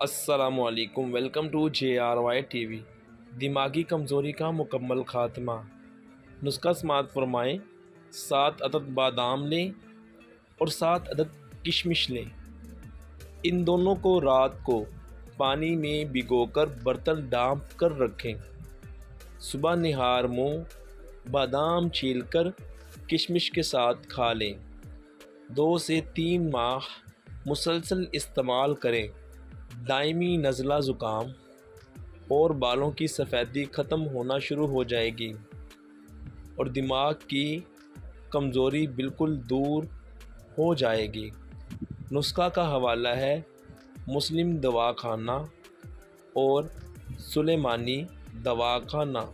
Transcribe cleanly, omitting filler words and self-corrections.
السلام علیکم، welcome to JRY T V. دماغی کمزوری کا مکمل خاتمہ۔ نسخہ سماعت فرمائیں: 7 عدد بادام لیں اور 7 عدد کشمش لیں۔ ان دونوں کو رات کو پانی میں بھگو کر برتن ڈھانپ کر رکھیں۔ صبح نہار منہ بادام چھیل کر کشمش کے ساتھ کھا لیں۔ 2 سے 3 ماہ مسلسل استعمال کریں۔ دائمی نزلہ زکام اور بالوں کی سفیدی ختم ہونا شروع ہو جائے گی اور دماغ کی کمزوری بالکل دور ہو جائے گی۔ نسخہ کا حوالہ ہے مسلم دواخانہ اور سلیمانی دواخانہ۔